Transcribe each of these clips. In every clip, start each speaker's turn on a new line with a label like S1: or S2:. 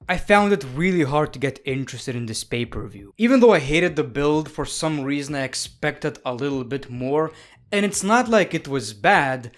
S1: I found it really hard to get interested in this pay-per-view. Even though I hated the build, for some reason I expected a little bit more, and it's not like it was bad,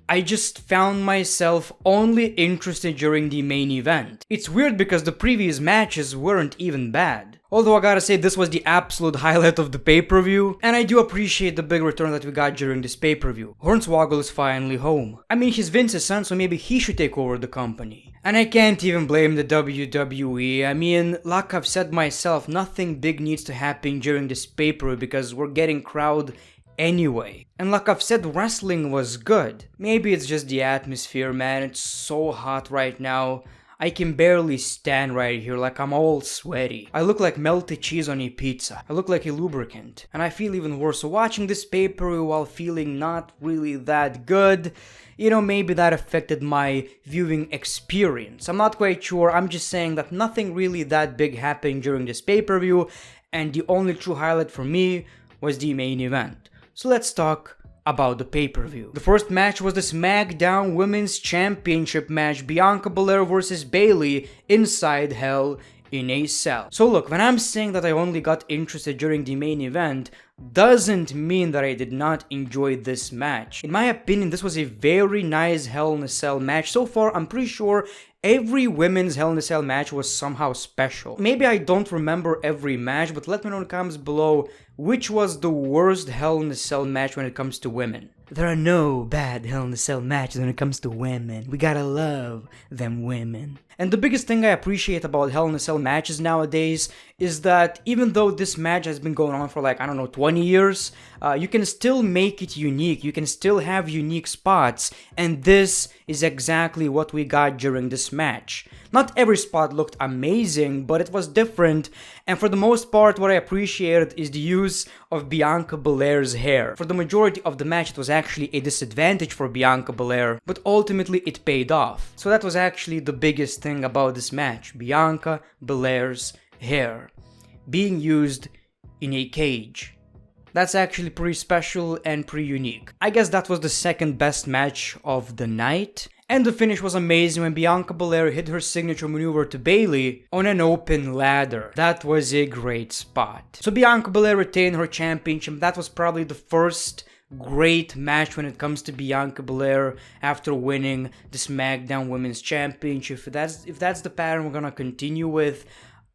S1: I just found myself only interested during the main event. It's weird because the previous matches weren't even bad. Although I gotta say this was the absolute highlight of the pay-per-view, and I do appreciate the big return that we got during this pay-per-view. Hornswoggle is finally home. I mean, he's Vince's son, so maybe he should take over the company. And I can't even blame the WWE. I mean, like I've said myself, nothing big needs to happen during this pay-per-view because we're getting crowd anyway. And like I've said, wrestling was good. Maybe it's just the atmosphere, man. It's so hot right now. I can barely stand right here, like I'm all sweaty. I look like melted cheese on a pizza. I look like a lubricant. And I feel even worse. So watching this pay-per-view while feeling not really that good, you know, maybe that affected my viewing experience. I'm not quite sure. I'm just saying that nothing really that big happened during this pay-per-view, and the only true highlight for me was the main event. So let's talk about the pay-per-view. The first match was the SmackDown Women's Championship match, Bianca Belair versus Bayley inside Hell in a Cell. So look, when I'm saying that I only got interested during the main event, doesn't mean that I did not enjoy this match. In my opinion, this was a very nice Hell in a Cell match. So far, I'm pretty sure every women's Hell in a Cell match was somehow special. Maybe I don't remember every match, but let me know in the comments below which was the worst Hell in a Cell match when it comes to women. There are no bad Hell in a Cell matches when it comes to women. We gotta love them women. And the biggest thing I appreciate about Hell in a Cell matches nowadays is that even though this match has been going on for like, I don't know, 20 years, you can still make it unique. You can still have unique spots. And this is exactly what we got during this match. Not every spot looked amazing, but it was different. And for the most part, what I appreciated is the use of Bianca Belair's hair. For the majority of the match, it was actually a disadvantage for Bianca Belair, but ultimately it paid off. So that was actually the biggest thing about this match, Bianca Belair's hair being used in a cage. That's actually pretty special and pretty unique. I guess that was the second best match of the night. And the finish was amazing when Bianca Belair hit her signature maneuver to Bayley on an open ladder. That was a great spot. So Bianca Belair retained her championship. That was probably the first great match when it comes to Bianca Belair after winning the SmackDown Women's Championship. If that's the pattern we're gonna continue with,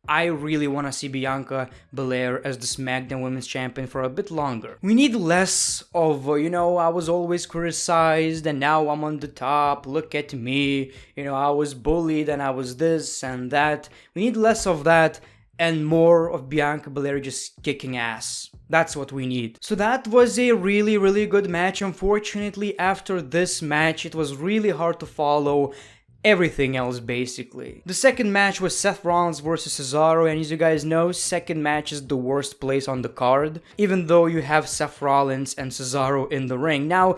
S1: I really want to see Bianca Belair as the SmackDown Women's Champion for a bit longer. We need less of, I was always criticized and now I'm on the top, look at me, I was bullied and I was this and that. We need less of that and more of Bianca Belair just kicking ass. That's what we need. So that was a really, really good match. Unfortunately, after this match, it was really hard to follow everything else basically. The second match was Seth Rollins versus Cesaro, and as you guys know, second match is the worst place on the card, even though you have Seth Rollins and Cesaro in the ring. Now,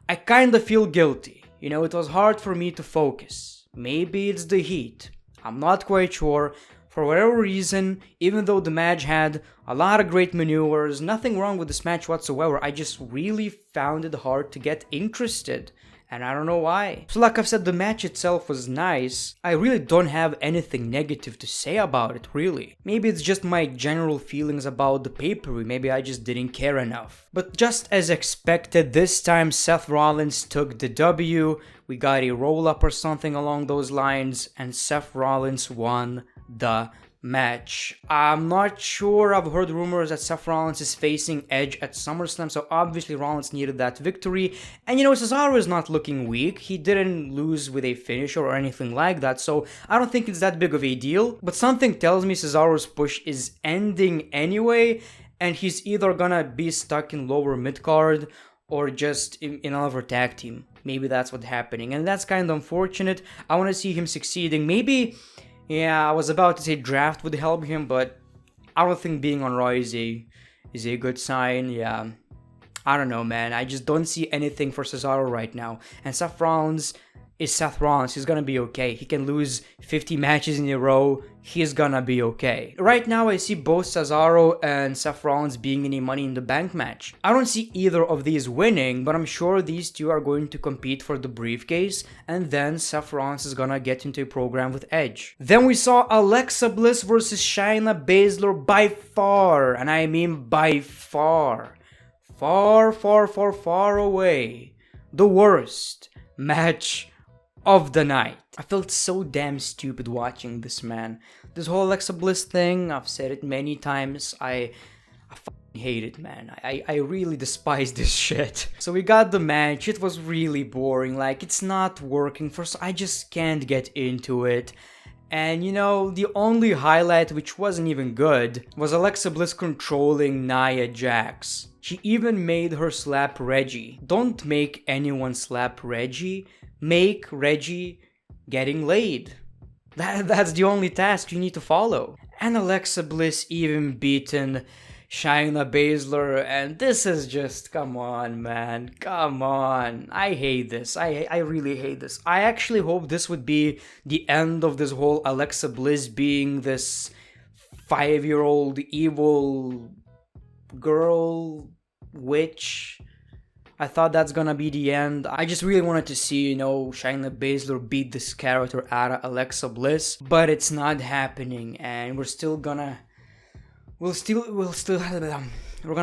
S1: I kinda feel guilty. It was hard for me to focus. Maybe it's the heat. I'm not quite sure. For whatever reason, even though the match had a lot of great maneuvers, nothing wrong with this match whatsoever, I just really found it hard to get interested. And I don't know why. So like I've said, the match itself was nice. I really don't have anything negative to say about it, really. Maybe it's just my general feelings about the pay-per-view. Maybe I just didn't care enough. But just as expected, this time Seth Rollins took the W. We got a roll-up or something along those lines, and Seth Rollins won the match. I'm not sure. I've heard rumors that Seth Rollins is facing Edge at SummerSlam, so obviously Rollins needed that victory. And Cesaro is not looking weak. He didn't lose with a finisher or anything like that, so I don't think it's that big of a deal. But something tells me Cesaro's push is ending anyway, and he's either gonna be stuck in lower mid-card or just in another tag team. Maybe that's what's happening, and that's kind of unfortunate. I want to see him succeeding. Maybe, I was about to say draft would help him, but I don't think being on Raw is a good sign. Yeah, I don't know, man. I just don't see anything for Cesaro right now. And Seth Rollins, is Seth Rollins. He's gonna be okay. He can lose 50 matches in a row. He's gonna be okay. Right now, I see both Cesaro and Seth Rollins being in a Money in the Bank match. I don't see either of these winning, but I'm sure these two are going to compete for the briefcase, and then Seth Rollins is gonna get into a program with Edge. Then we saw Alexa Bliss versus Shayna Baszler by far, and I mean by far, far away, the worst match of the night. I felt so damn stupid watching this, man. This whole Alexa Bliss thing, I've said it many times, I fucking hate it, man. I really despise this shit. So we got the match, it was really boring, like it's not working I just can't get into it. And you know, the only highlight, which wasn't even good, was Alexa Bliss controlling Nia Jax. She even made her slap Reggie. Don't make anyone slap Reggie. Make Reggie getting laid. That's the only task you need to follow. And Alexa Bliss even beaten Shayna Baszler, and this is just, come on, man, come on. I hate this. I really hate this. I actually hope this would be the end of this whole Alexa Bliss being this 5-year-old evil girl witch. I thought that's gonna be the end. I just really wanted to see, you know, Shayna Baszler beat this character out of Alexa Bliss, but it's not happening, and we're gonna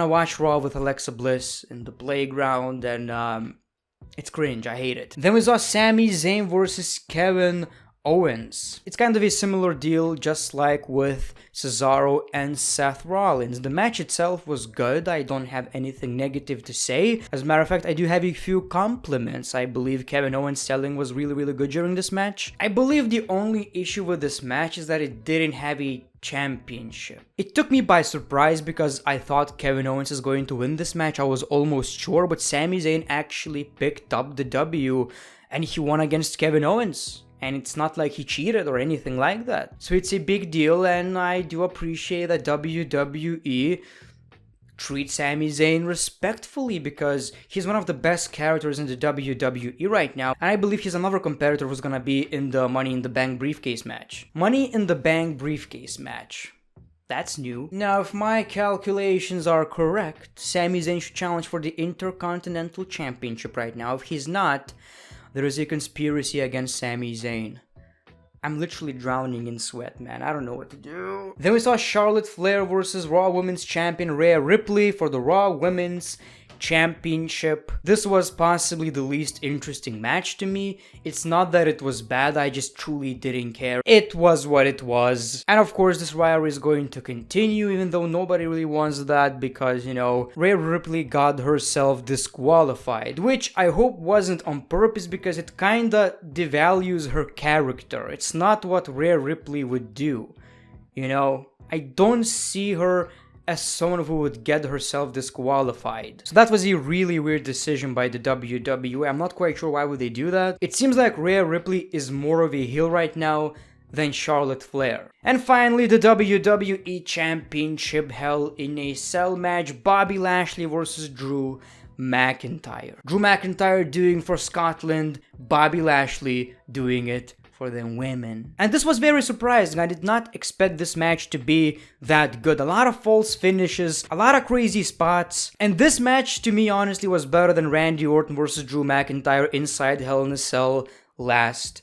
S1: watch Raw with Alexa Bliss in the playground, and it's cringe. I hate it. Then we saw Sami Zayn versus Kevin Owens. It's kind of a similar deal, just like with Cesaro and Seth Rollins. The match itself was good. I don't have anything negative to say. As a matter of fact, I do have a few compliments. I believe Kevin Owens' selling was really good during this match. I believe the only issue with this match is that it didn't have a championship. It took me by surprise because I thought Kevin Owens is going to win this match. I was almost sure, but Sami Zayn actually picked up the W and he won against Kevin Owens. And it's not like he cheated or anything like that. So it's a big deal, and I do appreciate that WWE treats Sami Zayn respectfully because he's one of the best characters in the WWE right now. And I believe he's another competitor who's gonna be in the Money in the Bank briefcase match. Money in the Bank briefcase match. That's new. Now, if my calculations are correct, Sami Zayn should challenge for the Intercontinental Championship right now. If he's not, there is a conspiracy against Sami Zayn. I'm literally drowning in sweat, man. I don't know what to do. Then we saw Charlotte Flair versus Raw Women's Champion Rhea Ripley for the Raw Women's Championship. This was possibly the least interesting match to me. It's not that it was bad, I just truly didn't care. It was what it was. And of course, this rivalry is going to continue, even though nobody really wants that because, you know, Rhea Ripley got herself disqualified, which I hope wasn't on purpose because it kinda devalues her character. It's not what Rhea Ripley would do, you know? I don't see her as someone who would get herself disqualified. So that was a really weird decision by the WWE. I'm not quite sure why would they do that. It seems like Rhea Ripley is more of a heel right now than Charlotte Flair. And finally, the WWE Championship Hell in a Cell match, Bobby Lashley versus Drew McIntyre. Drew McIntyre doing for Scotland, Bobby Lashley doing it for them women. And this was very surprising. I did not expect this match to be that good. A lot of false finishes, a lot of crazy spots. And this match, to me, honestly, was better than Randy Orton versus Drew McIntyre inside Hell in a Cell last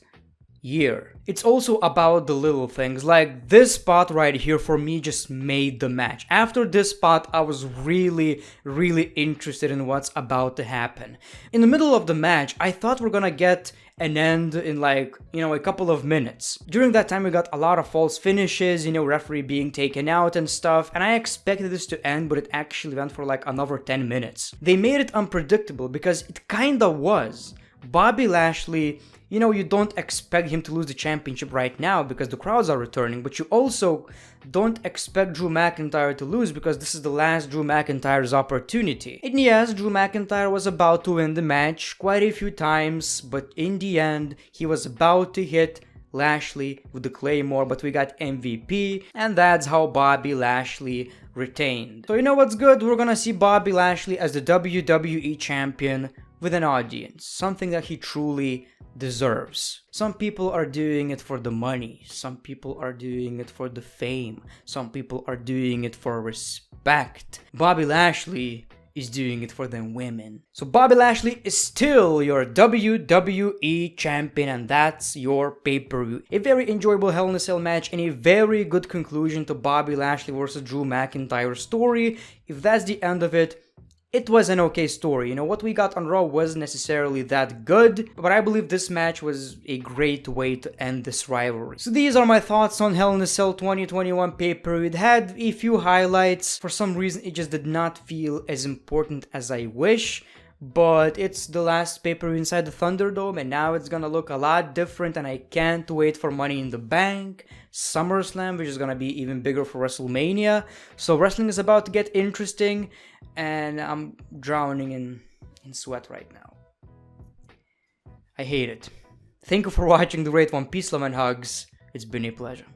S1: year. It's also about the little things, like this spot right here for me just made the match. After this spot, I was really interested in what's about to happen. In the middle of the match, I thought we're gonna get an end in like, you know, a couple of minutes. During that time, we got a lot of false finishes, you know, referee being taken out and stuff, and I expected this to end, but it actually went for like another 10 minutes. They made it unpredictable because it kinda was. Bobby Lashley, you know, you don't expect him to lose the championship right now because the crowds are returning, but you also don't expect Drew McIntyre to lose because this is the last Drew McIntyre's opportunity. And yes, Drew McIntyre was about to win the match quite a few times, but in the end, he was about to hit Lashley with the Claymore, but we got MVP, and that's how Bobby Lashley retained. So you know what's good? We're gonna see Bobby Lashley as the WWE champion with an audience, something that he truly deserves. Some people are doing it for the money, some people are doing it for the fame, some people are doing it for respect. Bobby Lashley is doing it for them women. So Bobby Lashley is still your WWE champion, and that's your pay-per-view. A very enjoyable Hell in a Cell match and a very good conclusion to Bobby Lashley versus Drew McIntyre story. If that's the end of it, it was an okay story. You know, what we got on Raw wasn't necessarily that good, but I believe this match was a great way to end this rivalry. So these are my thoughts on Hell in a Cell 2021 pay-per-view. It had a few highlights. For some reason, it just did not feel as important as I wish. But it's the last pay-per-view inside the Thunderdome, and now it's gonna look a lot different, and I can't wait for Money in the Bank, SummerSlam, which is gonna be even bigger for WrestleMania. So wrestling is about to get interesting, and I'm drowning in sweat right now. I hate it. Thank you for watching the Great One. Peace, love, and hugs. It's been a pleasure.